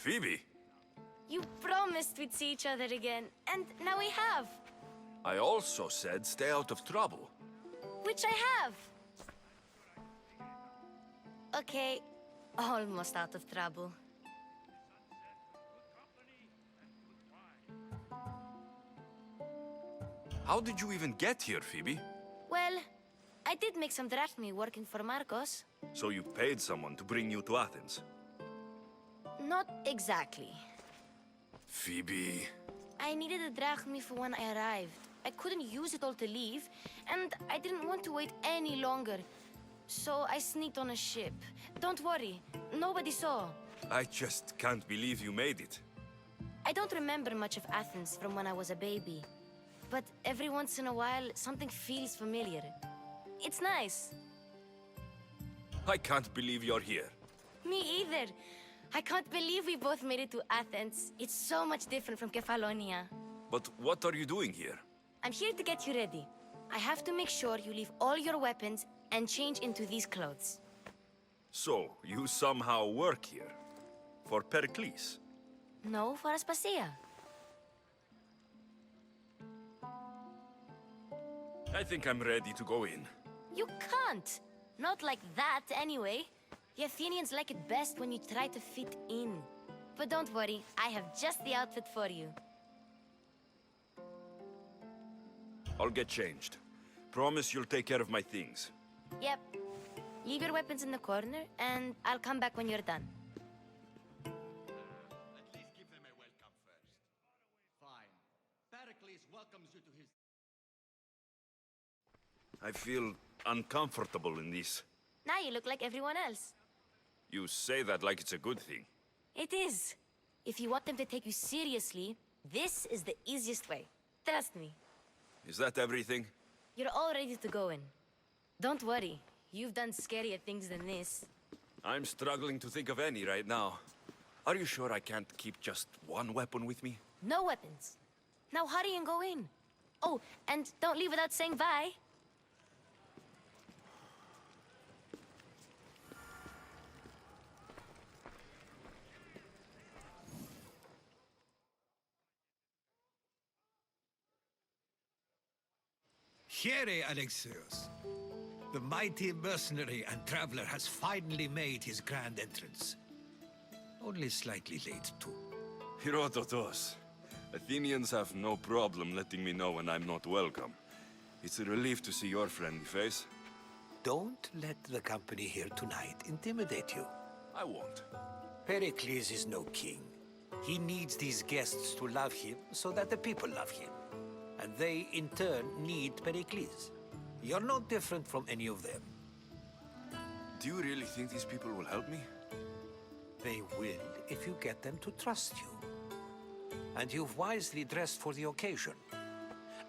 Phoebe, You promised we'd see each other again, and now we have. I also said stay out of trouble. Which I have. Okay, almost out of trouble. How did you even get here, Phoebe? Well, I did make some drachmi working for Marcos. So you paid someone to bring you to Athens? Not exactly. Phoebe... I needed a drachmi for when I arrived. I couldn't use it all to leave, and I didn't want to wait any longer. So I sneaked on a ship. Don't worry, nobody saw. I just can't believe you made it. I don't remember much of Athens from when I was a baby. But every once in a while, something feels familiar. It's nice. I can't believe you're here. Me either. I can't believe we both made it to Athens. It's so much different from Kefalonia. But what are you doing here? I'm here to get you ready. I have to make sure you leave all your weapons and change into these clothes. So, you somehow work here? For Pericles? No, for Aspasia. I think I'm ready to go in. You can't. Not like that, anyway. The Athenians like it best when you try to fit in. But don't worry, I have just the outfit for you. I'll get changed. Promise you'll take care of my things. Yep. Leave your weapons in the corner, and I'll come back when you're done. At least give them a welcome first. Fine. Pericles welcomes you to his... I feel uncomfortable in this. Now you look like everyone else. You say that like it's a good thing. It is. If you want them to take you seriously, this is the easiest way. Trust me. Is that everything? You're all ready to go in. Don't worry. You've done scarier things than this. I'm struggling to think of any right now. Are you sure I can't keep just one weapon with me? No weapons. Now hurry and go in. Oh, and don't leave without saying bye. Here, Alexios. The mighty mercenary and traveler has finally made his grand entrance. Only slightly late, too. Herodotos. Athenians have no problem letting me know when I'm not welcome. It's a relief to see your friendly face. Don't let the company here tonight intimidate you. I won't. Pericles is no king. He needs these guests to love him so that the people love him. And they, in turn, need Pericles. You're no different from any of them. Do you really think these people will help me? They will if you get them to trust you. And you've wisely dressed for the occasion.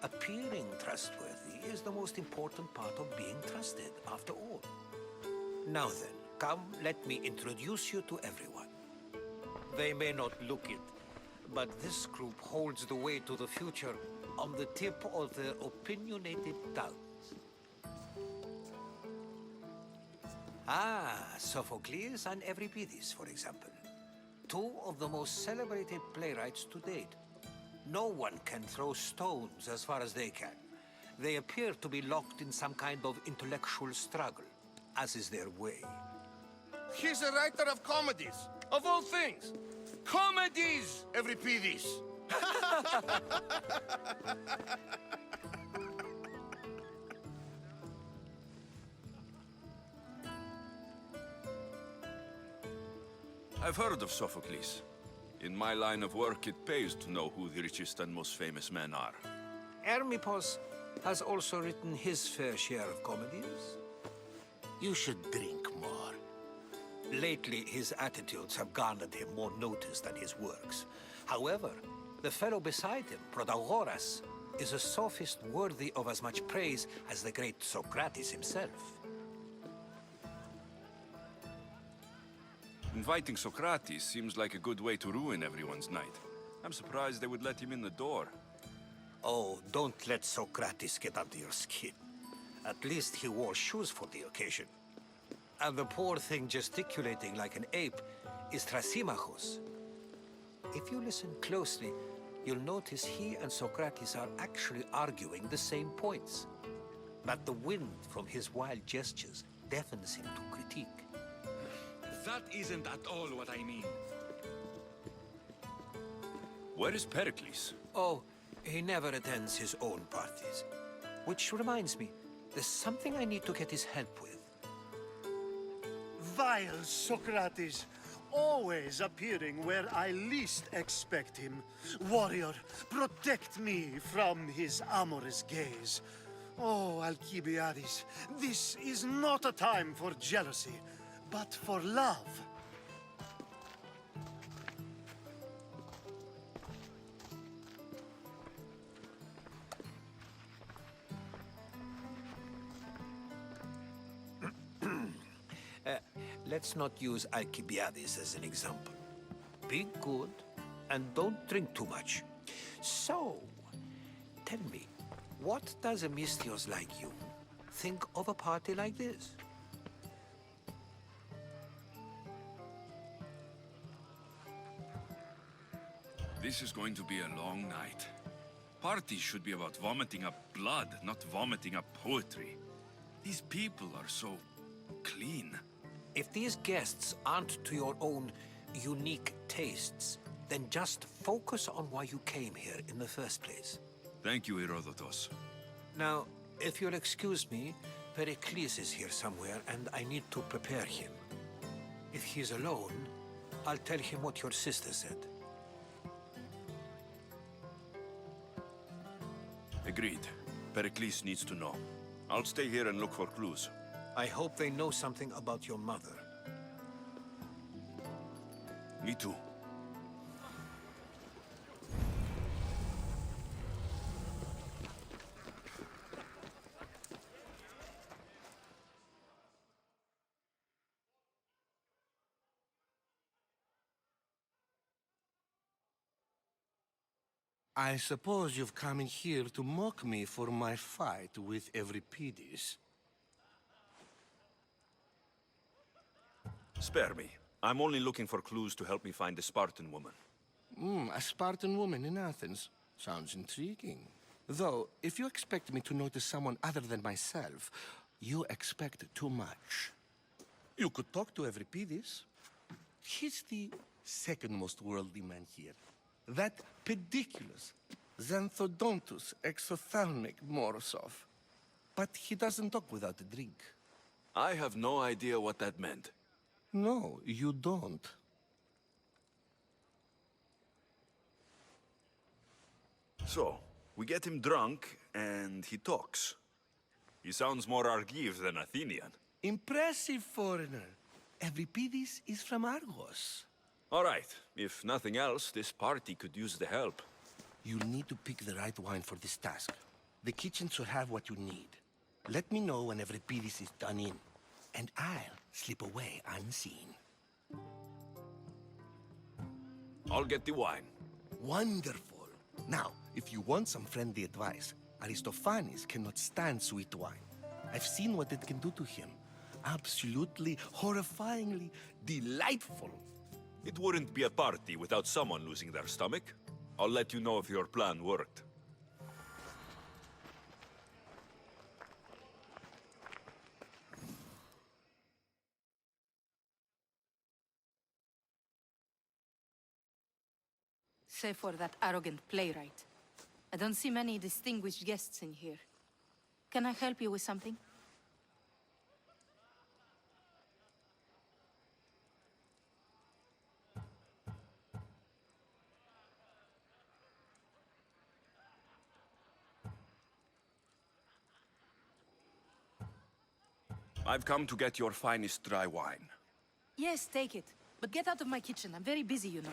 Appearing trustworthy is the most important part of being trusted, after all. Now then, come, let me introduce you to everyone. They may not look it, but this group holds the way to the future on the tip of their opinionated tongues. Ah, Sophocles and Euripides, for example. Two of the most celebrated playwrights to date. No one can throw stones as far as they can. They appear to be locked in some kind of intellectual struggle, as is their way. He's a writer of comedies, of all things. Comedies, Euripides. I've heard of Sophocles. In my line of work, it pays to know who the richest and most famous men are. Hermippos has also written his fair share of comedies. You should drink more. Lately, his attitudes have garnered him more notice than his works. However, the fellow beside him, Protagoras, is a sophist worthy of as much praise as the great Socrates himself. Inviting Socrates seems like a good way to ruin everyone's night. I'm surprised they would let him in the door. Oh, don't let Socrates get under your skin. At least he wore shoes for the occasion. And the poor thing gesticulating like an ape is Thrasymachos. If you listen closely, you'll notice he and Socrates are actually arguing the same points. But the wind from his wild gestures deafens him to critique. That isn't at all what I mean. Where is Pericles? Oh, he never attends his own parties. Which reminds me, there's something I need to get his help with. Vile Socrates, always appearing where I least expect him. Warrior, protect me from his amorous gaze. Oh, Alcibiades, this is not a time for jealousy, but for love. Let's not use Alcibiades as an example. Be good, and don't drink too much. So, tell me, what does a Misthios like you think of a party like this? This is going to be a long night. Parties should be about vomiting up blood, not vomiting up poetry. These people are so clean. If these guests aren't to your own unique tastes, then just focus on why you came here in the first place. Thank you, Herodotus. Now, if you'll excuse me, Pericles is here somewhere, and I need to prepare him. If he's alone, I'll tell him what your sister said. Agreed. Pericles needs to know. I'll stay here and look for clues. I hope they know something about your mother. Me too. I suppose you've come in here to mock me for my fight with Euripides. Spare me. I'm only looking for clues to help me find the Spartan woman. A Spartan woman in Athens. Sounds intriguing. Though, if you expect me to notice someone other than myself, you expect too much. You could talk to Euripides. He's the second most worldly man here. That pediculous, xanthodontus, exophthalmic Morosov. But he doesn't talk without a drink. I have no idea what that meant. No, you don't. So, we get him drunk, and he talks. He sounds more Argive than Athenian. Impressive foreigner. Euripides is from Argos. All right. If nothing else, this party could use the help. You'll need to pick the right wine for this task. The kitchen should have what you need. Let me know when Euripides is done in, and I'll slip away unseen. I'll get the wine. Wonderful. Now, if you want some friendly advice, Aristophanes cannot stand sweet wine. I've seen what it can do to him. Absolutely, horrifyingly delightful. It wouldn't be a party without someone losing their stomach. I'll let you know if your plan worked. Save for that arrogant playwright. I don't see many distinguished guests in here. Can I help you with something? I've come to get your finest dry wine. Yes, take it. But get out of my kitchen. I'm very busy, you know.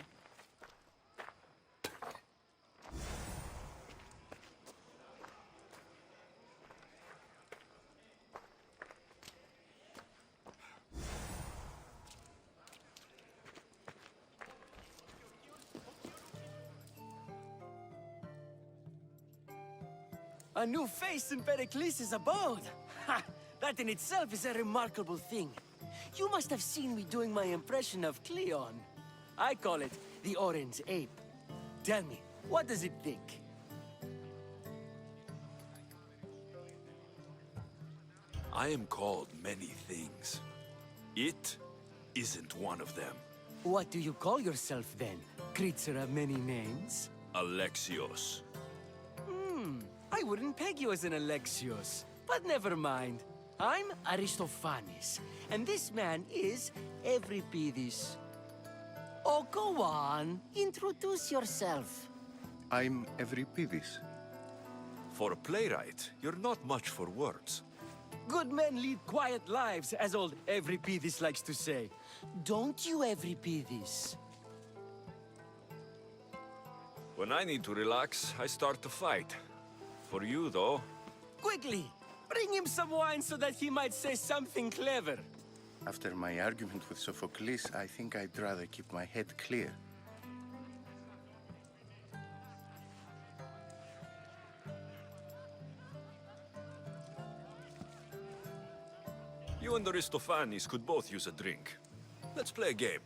A new face in Pericles' abode! Ha! That in itself is a remarkable thing. You must have seen me doing my impression of Cleon. I call it the orange ape. Tell me, what does it think? I am called many things. It isn't one of them. What do you call yourself then, creature of many names? Alexios. I wouldn't peg you as an Alexios, but never mind. I'm Aristophanes, and this man is Euripides. Oh, go on. Introduce yourself. I'm Euripides. For a playwright, you're not much for words. Good men lead quiet lives, as old Euripides likes to say. Don't you, Euripides? When I need to relax, I start to fight. For you, though, Quickly, bring him some wine so that he might say something clever. After my argument with Sophocles, I think I'd rather keep my head clear. you and Aristophanes could both use a drink. Let's play a game.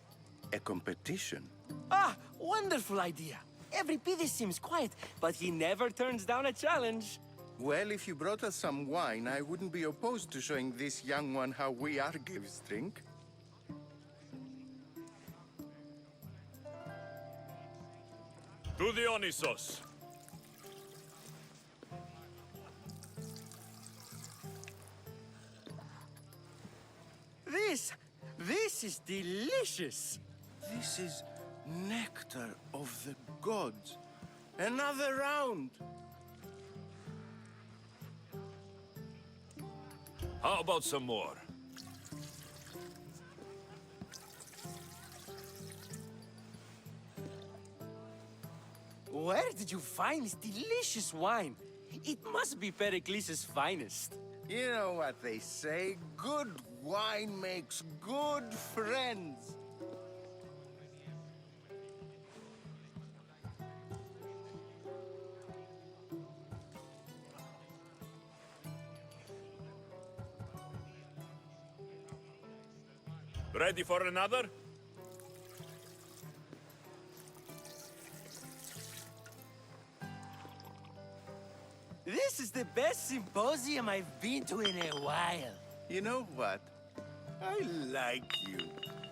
A competition? Ah, wonderful idea. Euripides seems quiet, but he never turns down a challenge. Well, if you brought us some wine, I wouldn't be opposed to showing this young one how we Argives drink. To Dionysos. This is delicious. This is nectar of the gods. Another round. How about some more? Where did you find this delicious wine? It must be Pericles' finest. You know what they say, good wine makes good friends. Ready for another? This is the best symposium I've been to in a while. You know what? I like you.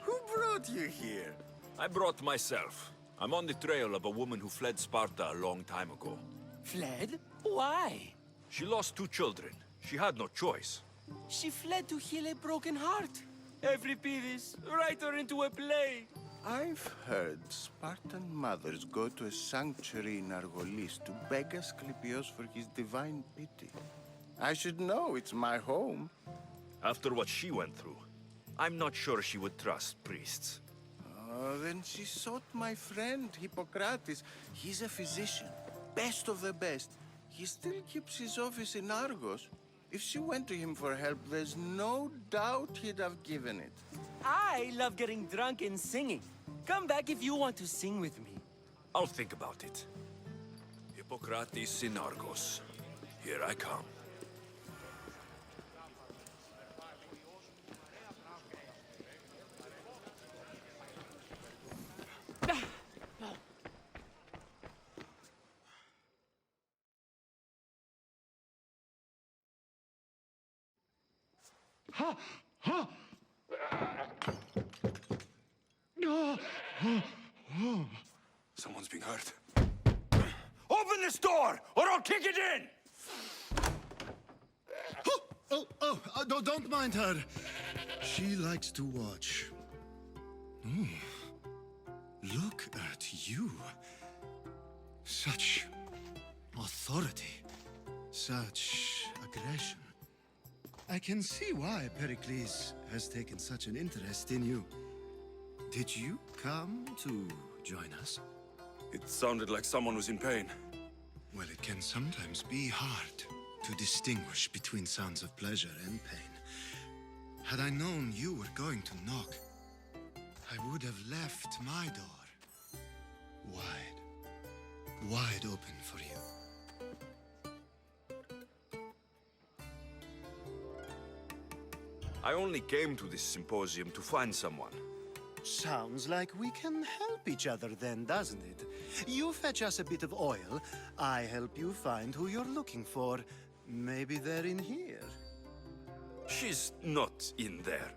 Who brought you here? I brought myself. I'm on the trail of a woman who fled Sparta a long time ago. Fled? Why? She lost 2 children. She had no choice. She fled to heal a broken heart. Euripides, write her into a play. I've heard Spartan mothers go to a sanctuary in Argolis to beg Asclepios for his divine pity. I should know, it's my home. After what she went through, I'm not sure she would trust priests. Oh, then she sought my friend, Hippocrates. He's a physician, best of the best. He still keeps his office in Argos. If she went to him for help, there's no doubt he'd have given it. I love getting drunk and singing. Come back if you want to sing with me. I'll think about it. Hippocrates in Argos. Here I come. Someone's being hurt. Open this door, or I'll kick it in! Don't mind her. She likes to watch. Oh, look at you. Such authority. Such aggression. I can see why Pericles has taken such an interest in you. Did you come to join us? It sounded like someone was in pain. Well, it can sometimes be hard to distinguish between sounds of pleasure and pain. Had I known you were going to knock, I would have left my door wide open for you. I only came to this symposium to find someone. Sounds like we can help each other then, doesn't it? You fetch us a bit of oil, I help you find who you're looking for. Maybe they're in here. She's not in there.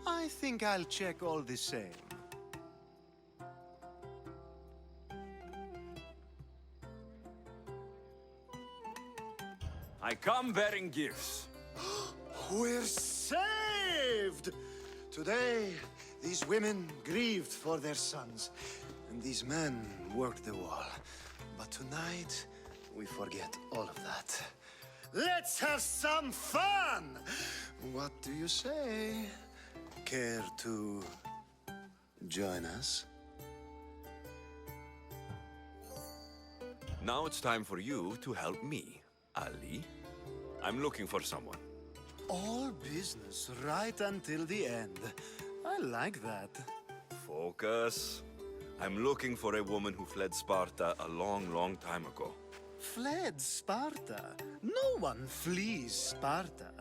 I think I'll check all the same. I come bearing gifts. We're saved! Today, these women grieved for their sons, and these men worked the wall. But tonight, we forget all of that. Let's have some fun! What do you say? Care to join us? Now it's time for you to help me, Ali. I'm looking for someone. All business right until the end. I like that. Focus. I'm looking for a woman who fled Sparta a long, long time ago. Fled Sparta? No one flees Sparta.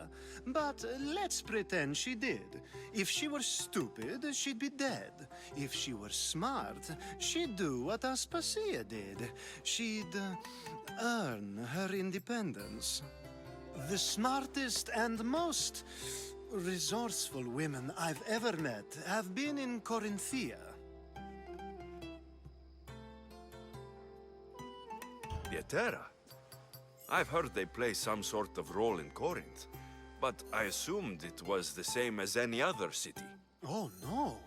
But let's pretend she did. If she were stupid, she'd be dead. If she were smart, she'd do what Aspasia did. She'd earn her independence. The smartest and most resourceful women I've ever met have been in Corinthia. Yetera. I've heard they play some sort of role in Corinth, but I assumed it was the same as any other city. Oh, no.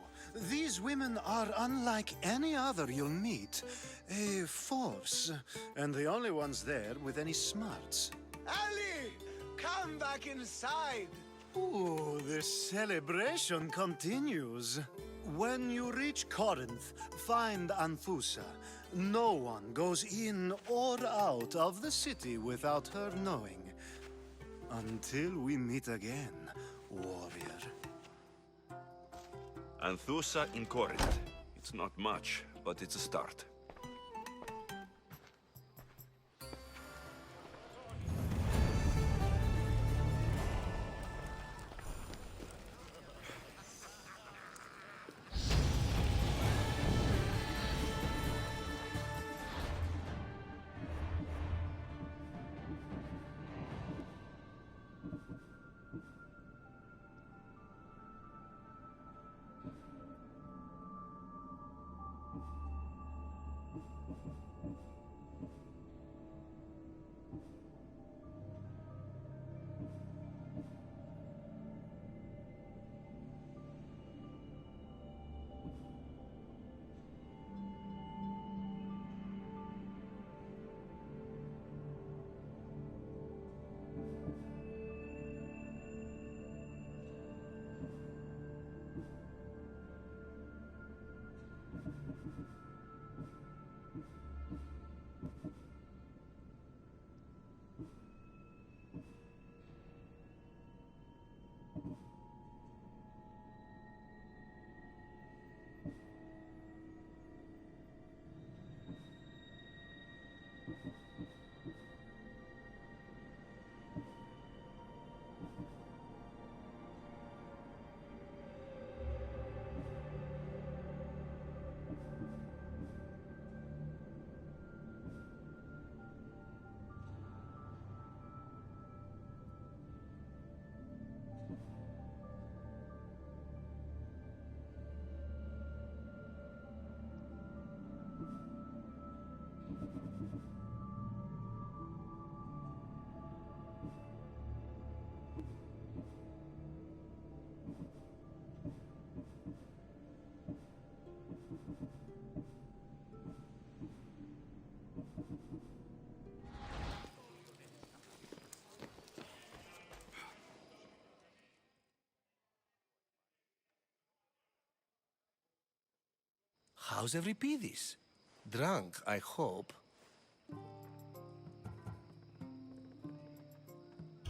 These women are unlike any other you'll meet. A force, and the only ones there with any smarts. Ali! Come back inside! Ooh, the celebration continues. When you reach Corinth, find Anthusa. No one goes in or out of the city without her knowing. Until we meet again, warrior. Anthusa in Corinth. It's not much, but it's a start. How's Euripides? Drunk, I hope.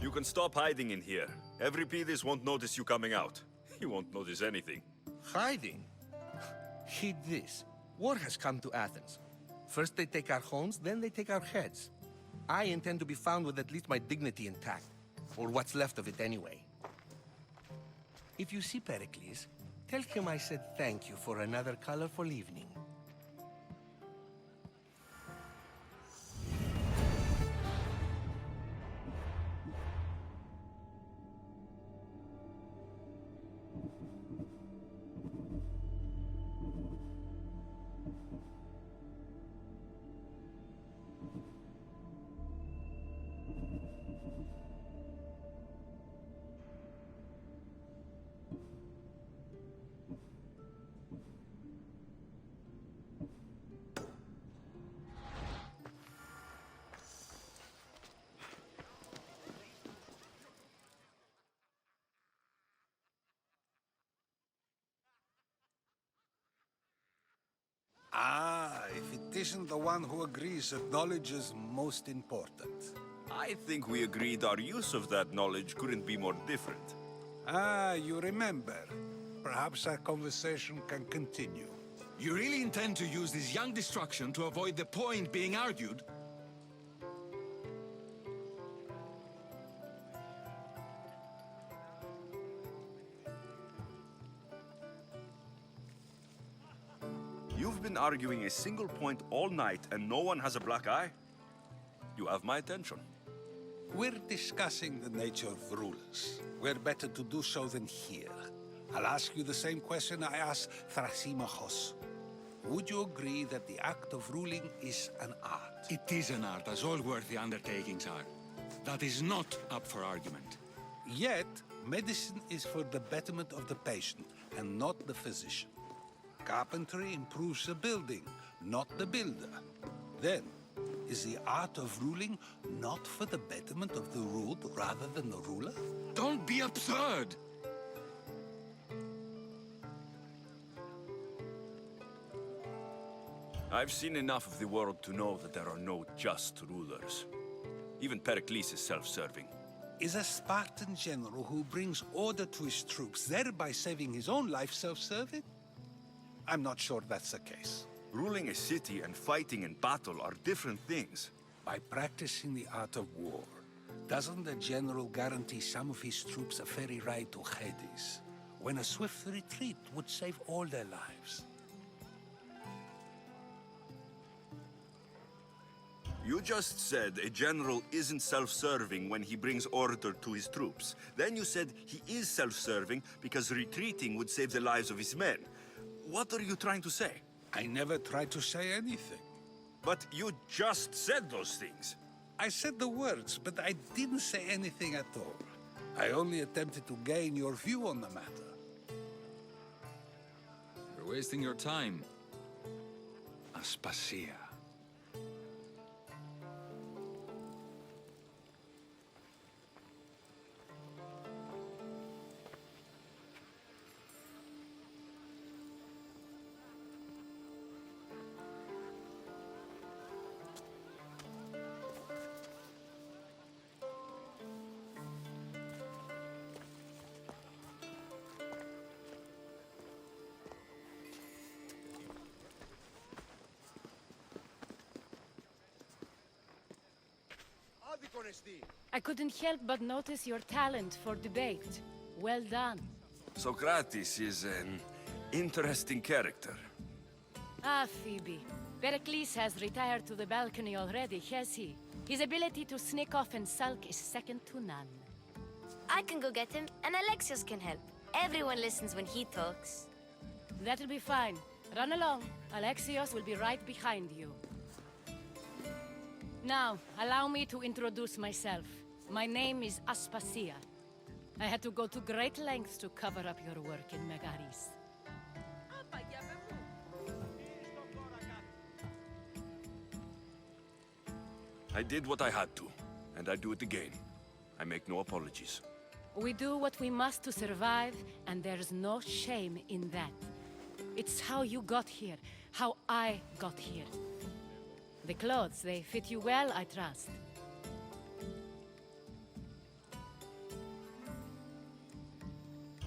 You can stop hiding in here. Euripides won't notice you coming out. He won't notice anything. Hiding? Heed this. War has come to Athens. First they take our homes, then they take our heads. I intend to be found with at least my dignity intact. Or what's left of it anyway. If you see Pericles, Tell him I said thank you for another colorful evening. Ah, if it isn't the one who agrees that knowledge is most important. I think we agreed our use of that knowledge couldn't be more different. Ah, you remember. Perhaps our conversation can continue. You really intend to use this young destruction to avoid the point being argued? You've been arguing a single point all night and no one has a black eye? You have my attention. We're discussing the nature of rulers. Where better to do so than here? I'll ask you the same question I asked Thrasimachos. Would you agree that the act of ruling is an art? It is an art, as all worthy undertakings are. That is not up for argument. Yet, medicine is for the betterment of the patient and not the physician. Carpentry improves the building, not the builder. Then, is the art of ruling not for the betterment of the ruled rather than the ruler? Don't be absurd! I've seen enough of the world to know that there are no just rulers. Even Pericles is self-serving. Is a Spartan general who brings order to his troops, thereby saving his own life, self-serving? I'm not sure that's the case. Ruling a city and fighting in battle are different things. By practicing the art of war, doesn't the general guarantee some of his troops a ferry ride to Hades, when a swift retreat would save all their lives? You just said a general isn't self-serving when he brings order to his troops. Then you said he is self-serving because retreating would save the lives of his men. What are you trying to say? I never tried to say anything. But you just said those things. I said the words, but I didn't say anything at all. I only attempted to gain your view on the matter. You're wasting your time. Aspasia. I couldn't help but notice your talent for debate. Well done. Socrates is an interesting character. Ah, Phoebe. Pericles has retired to the balcony already, has he? His ability to sneak off and sulk is second to none. I can go get him, and Alexios can help. Everyone listens when he talks. That'll be fine. Run along. Alexios will be right behind you. Now, allow me to introduce myself. My name is Aspasia. I had to go to great lengths to cover up your work in Megaris. I did what I had to, and I do it again. I make no apologies. We do what we must to survive, and there's no shame in that. It's how you got here, how I got here. The clothes, they fit you well, I trust.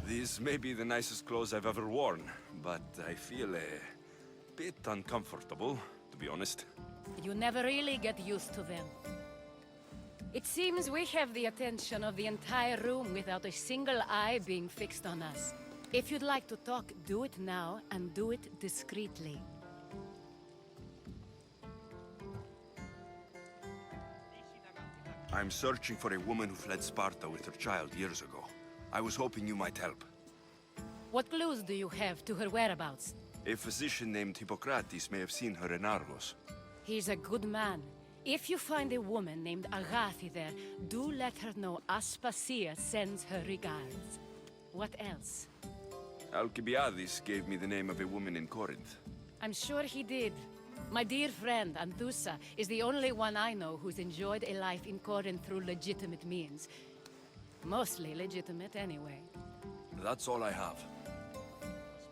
These may be the nicest clothes I've ever worn, but I feel a bit uncomfortable, to be honest. You never really get used to them. It seems we have the attention of the entire room without a single eye being fixed on us. If you'd like to talk, do it now, and do it discreetly. I'm searching for a woman who fled Sparta with her child years ago. I was hoping you might help. What clues do you have to her whereabouts? A physician named Hippocrates may have seen her in Argos. He's a good man. If you find a woman named Agathi there, do let her know Aspasia sends her regards. What else? Alcibiades gave me the name of a woman in Corinth. I'm sure he did. My dear friend, Anthusa, is the only one I know who's enjoyed a life in Corinth through legitimate means. Mostly legitimate, anyway. That's all I have.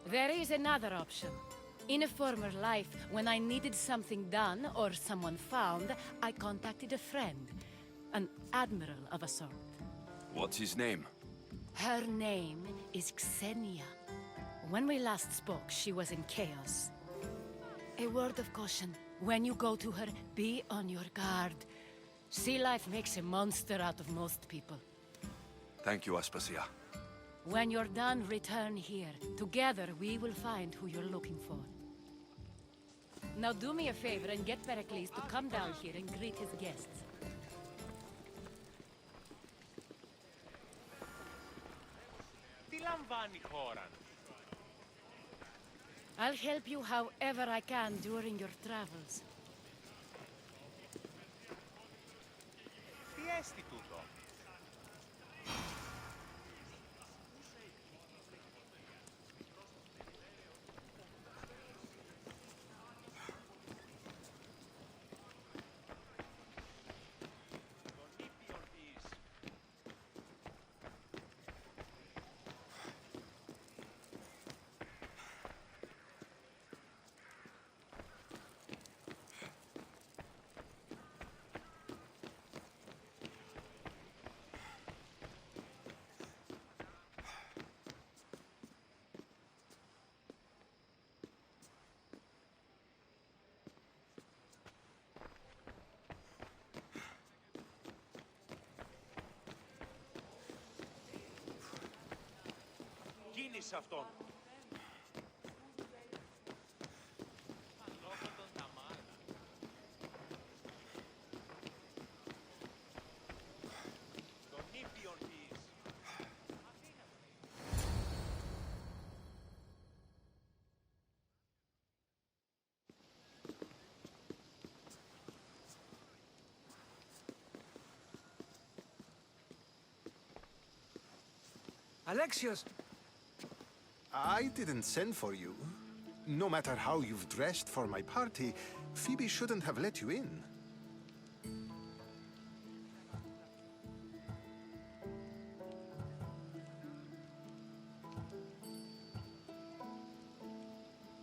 There is another option. In a former life, when I needed something done or someone found, I contacted a friend. An admiral of a sort. What's his name? Her name is Xenia. When we last spoke, she was in chaos. A word of caution. When you go to her, be on your guard. Sea life makes a monster out of most people. Thank you, Aspasia. When you're done, return here. Together, we will find who you're looking for. Now do me a favor and get Pericles to come down here and greet his guests. I'll help you however I can during your travels. Κίνησε αυτόν. Τον ήπιον ποιείς. Alexios! I didn't send for you. No matter how you've dressed for my party, Phoebe shouldn't have let you in.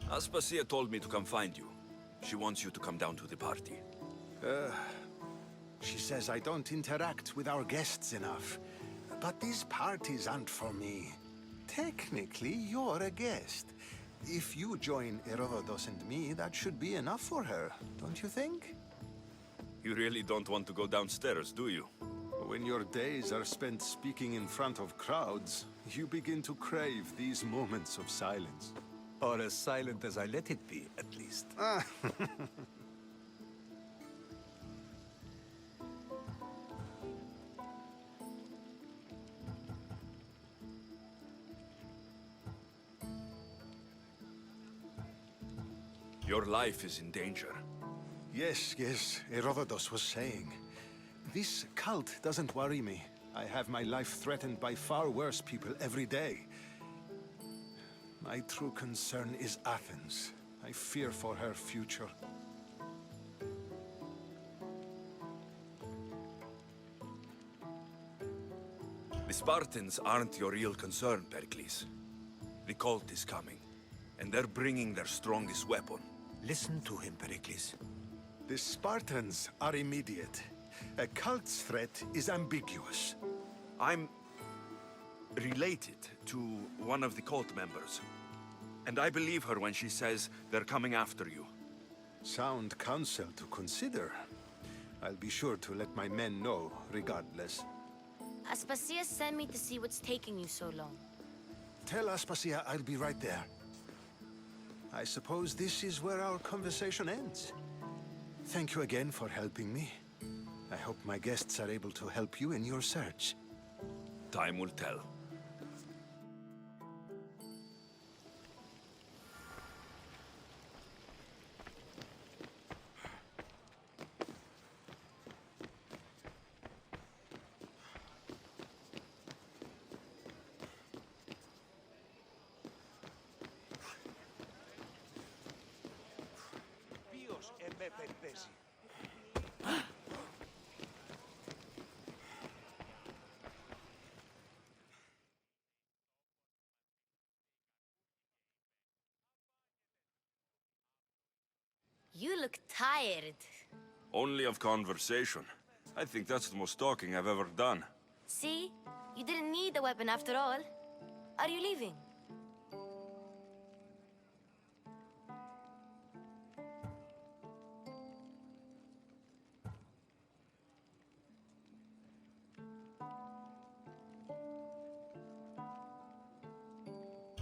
Aspasia told me to come find you. She wants you to come down to the party. She says I don't interact with our guests enough. But these parties aren't for me. Technically, you're a guest. If you join Herodotus and me, that should be enough for her, don't you think? You really don't want to go downstairs, do you? When your days are spent speaking in front of crowds, you begin to crave these moments of silence. Or as silent as I let it be, at least. Your life is in danger. Yes, Herodotus was saying. This cult doesn't worry me. I have my life threatened by far worse people every day. My true concern is Athens. I fear for her future. The Spartans aren't your real concern, Pericles. The cult is coming, and they're bringing their strongest weapon. Listen to him, Pericles. The Spartans are immediate. A cult's threat is ambiguous. I'm related to one of the cult members. And I believe her when she says they're coming after you. Sound counsel to consider. I'll be sure to let my men know, regardless. Aspasia sent me to see what's taking you so long. Tell Aspasia I'll be right there. I suppose this is where our conversation ends. Thank you again for helping me. I hope my guests are able to help you in your search. Time will tell. Ποιος εμέ περιπέζει. You look tired. Only of conversation. I think that's the most talking I've ever done. See? You didn't need the weapon after all. Are you leaving?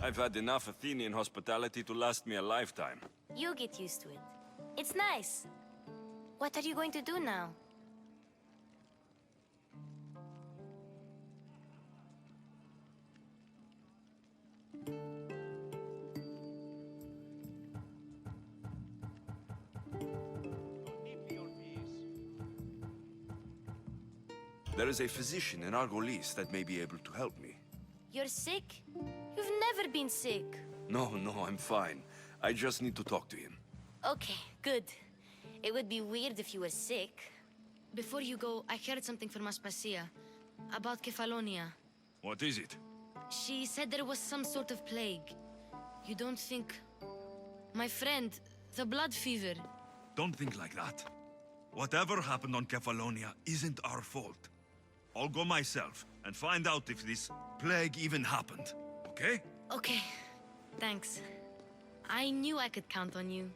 I've had enough Athenian hospitality to last me a lifetime. You get used to it. It's nice. What are you going to do now? There is a physician in Argolis that may be able to help me. You're sick? You've never been sick. No, I'm fine. I just need to talk to him. Okay, good. It would be weird if you were sick. Before you go, I heard something from Aspasia about Kefalonia. What is it? She said there was some sort of plague. You don't think... My friend, the blood fever. Don't think like that. Whatever happened on Kefalonia isn't our fault. I'll go myself and find out if this plague even happened, okay? Okay, thanks. I knew I could count on you.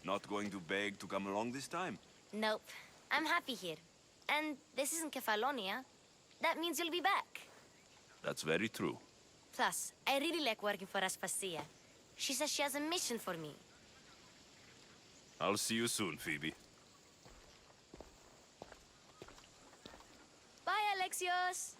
Not going to beg to come along this time? Nope. I'm happy here. And this isn't Kefalonia. That means you'll be back. That's very true. Plus, I really like working for Aspasia. She says she has a mission for me. I'll see you soon, Phoebe. Bye, Alexios!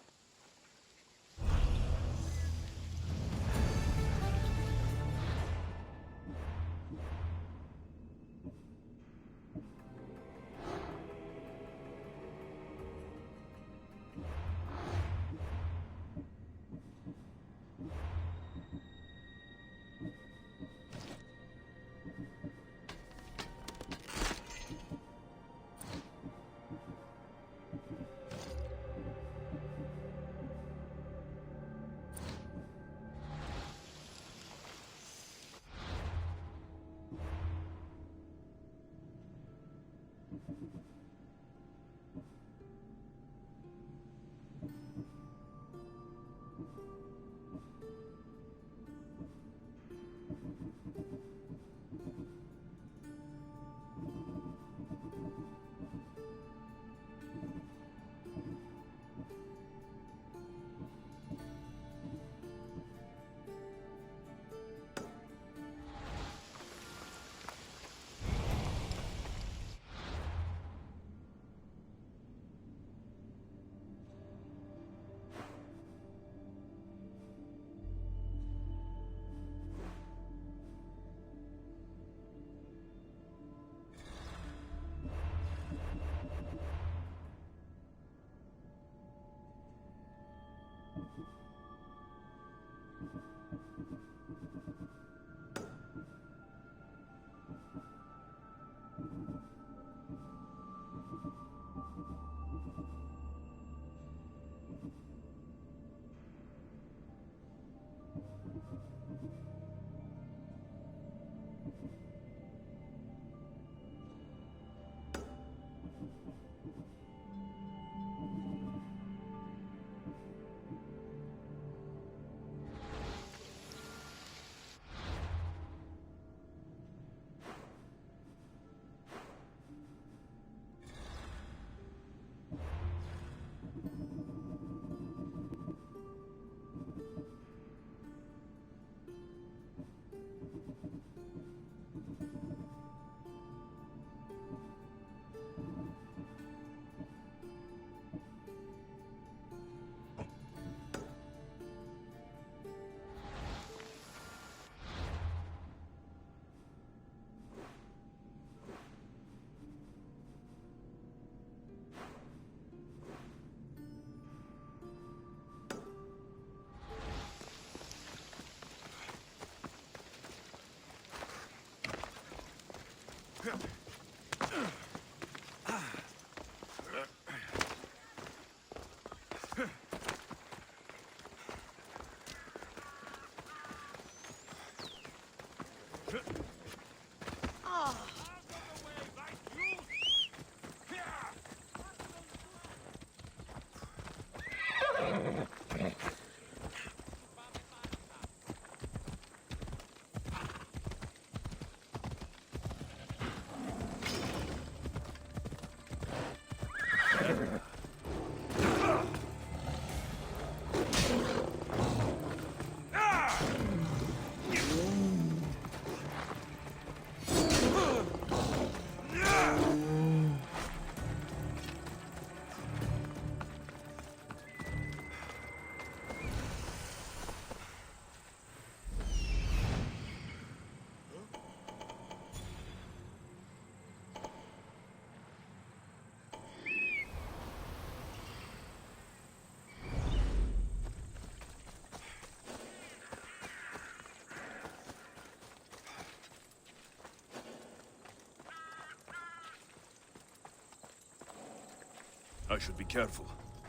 I should be careful.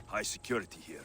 High security here.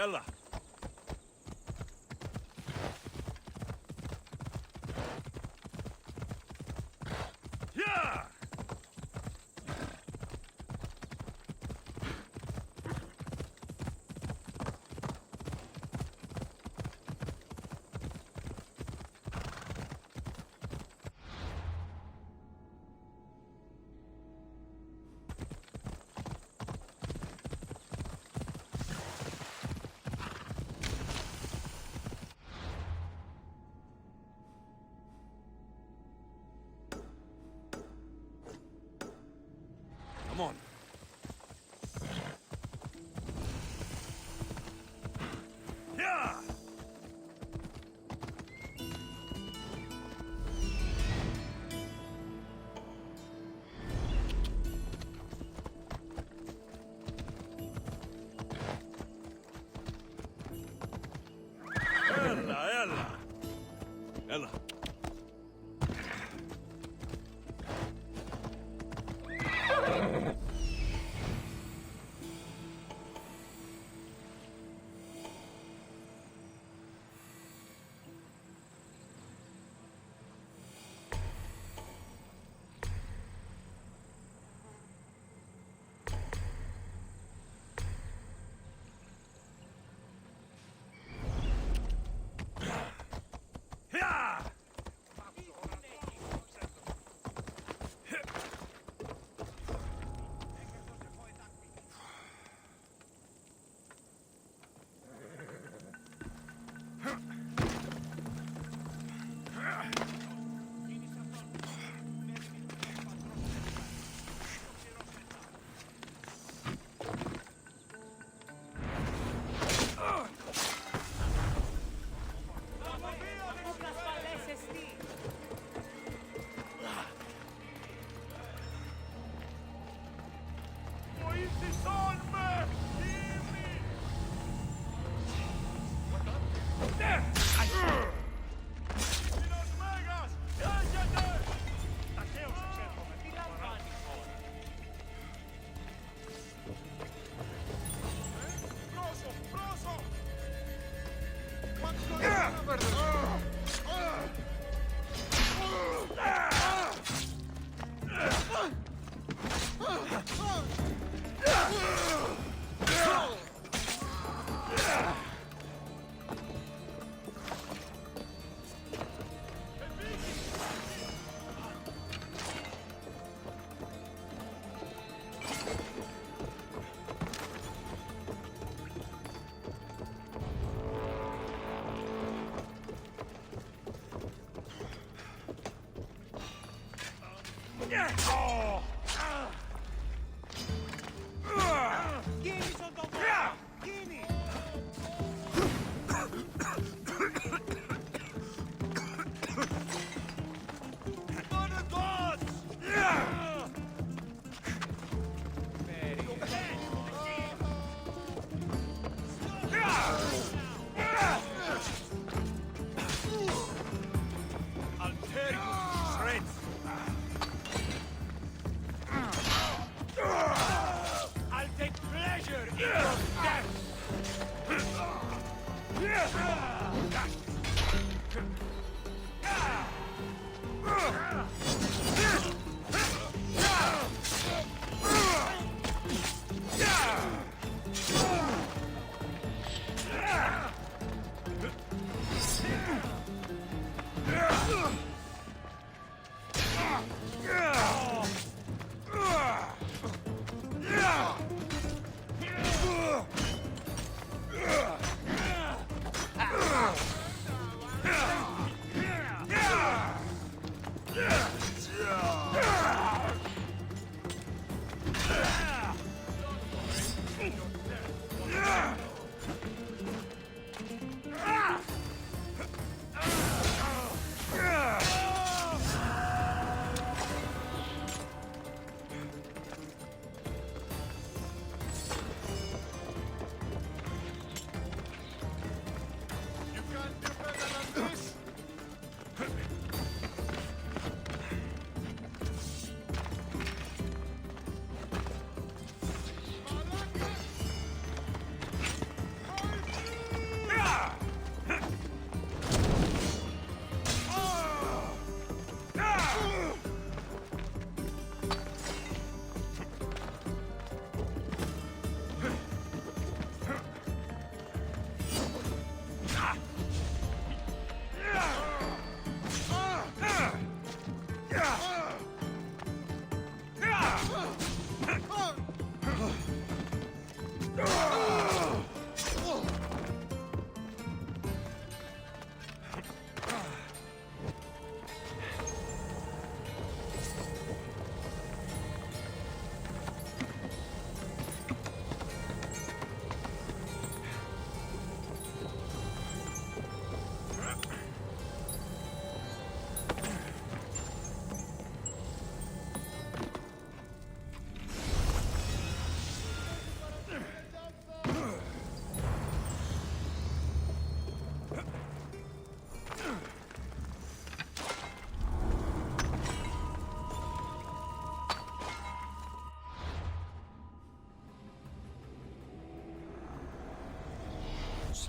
Ella. Yeah! Come on. Yeah! Ella. Ella.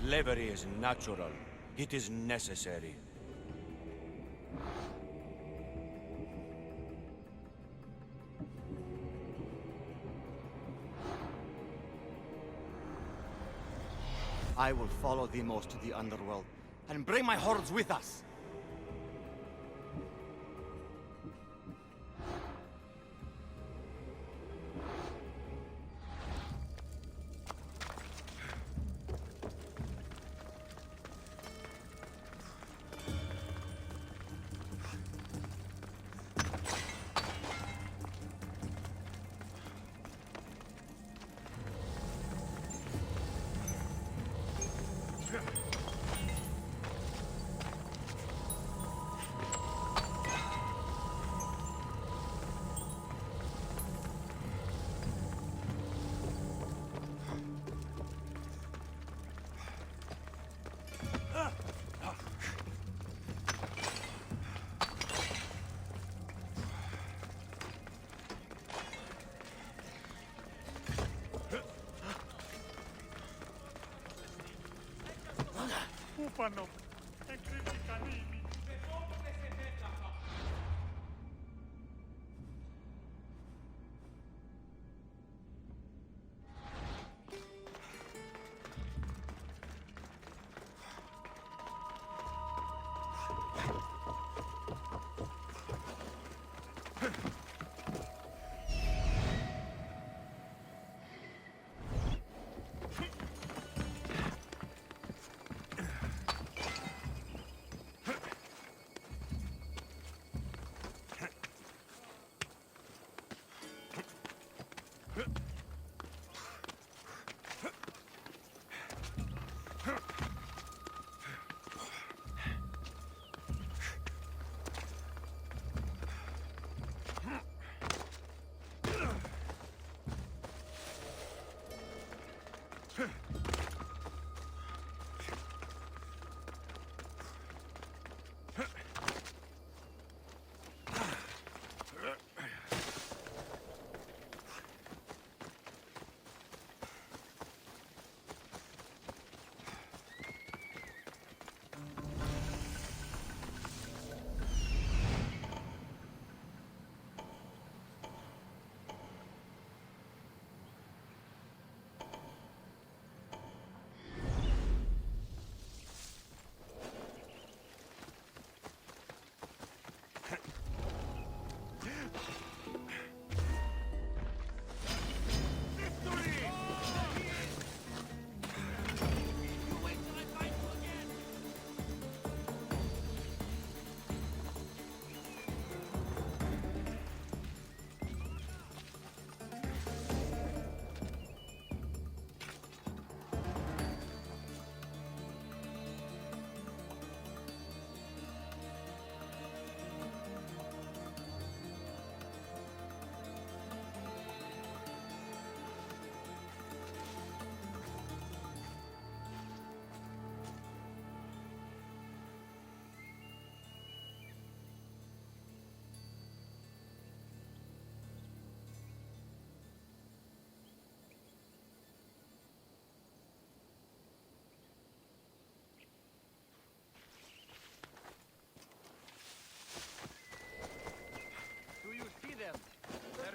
Slavery is natural. It is necessary. I will follow the most to the underworld and bring my hordes with us. Ufano, e criticalimi.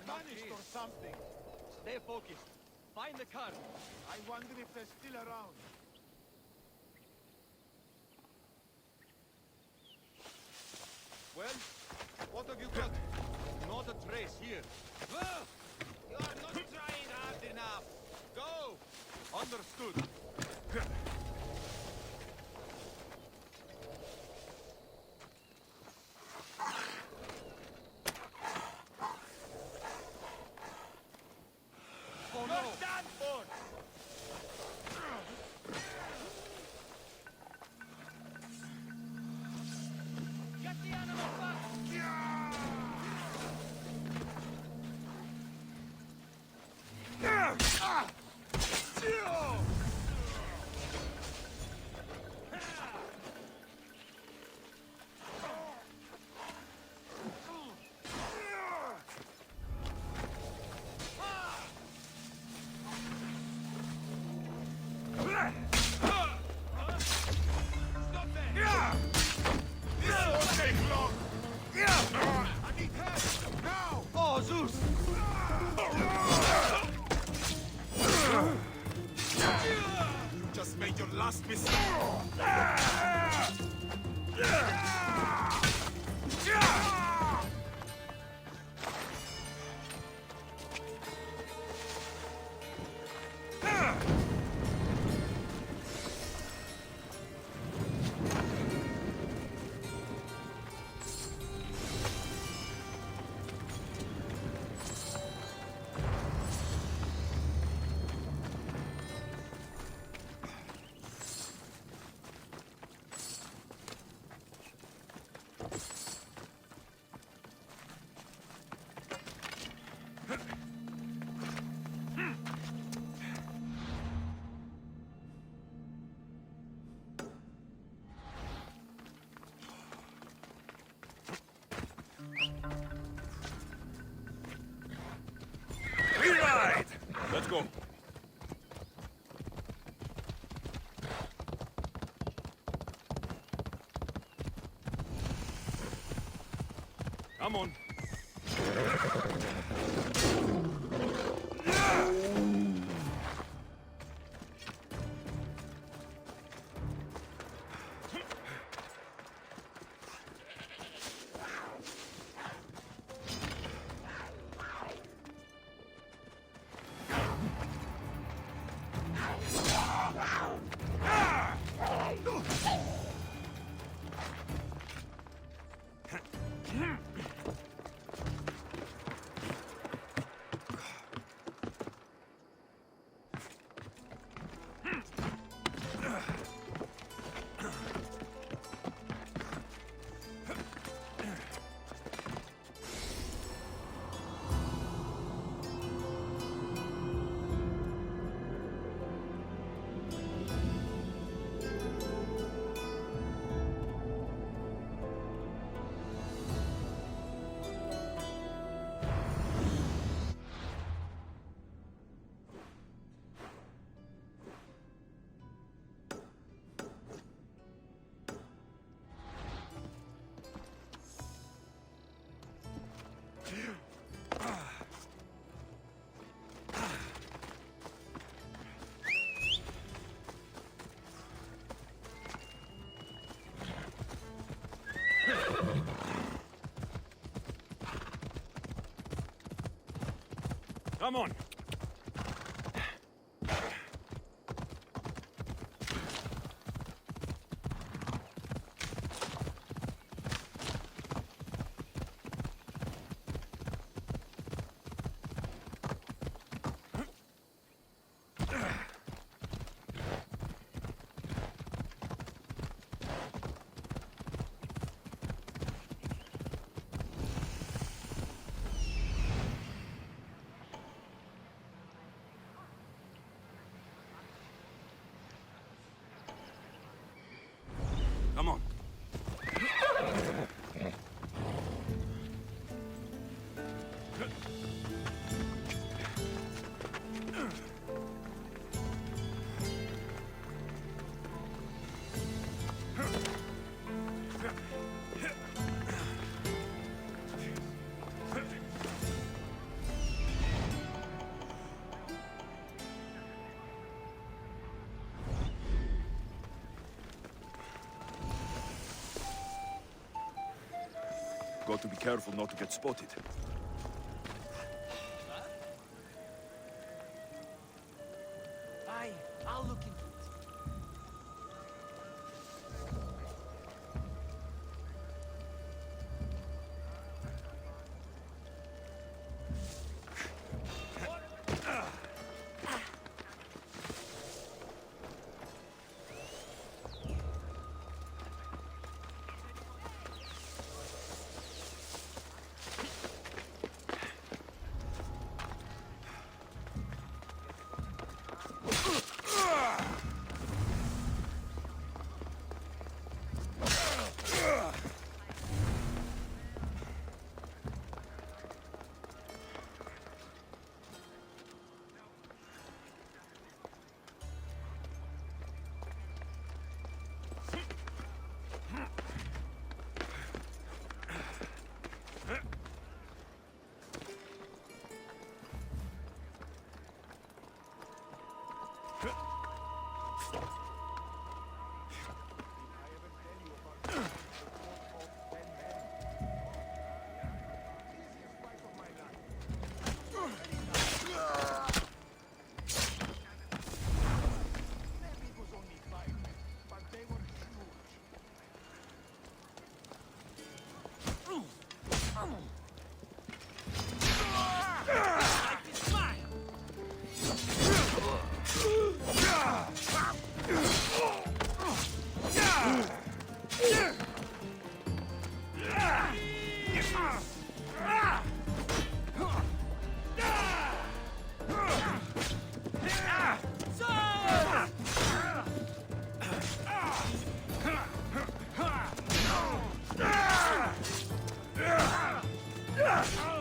Vanished or something. Stay focused. Find the car. I wonder if they're still around. Well, what have you got? Not a trace here. Ah! You are not trying hard enough. Go! Understood. Oh no! You're done for! Get the animal back! Zeus! You just made your last mistake! We ride! Let's go. Come on. Come on. Come on. Got to be careful not to get spotted. Aye, I'll look into it. Ah!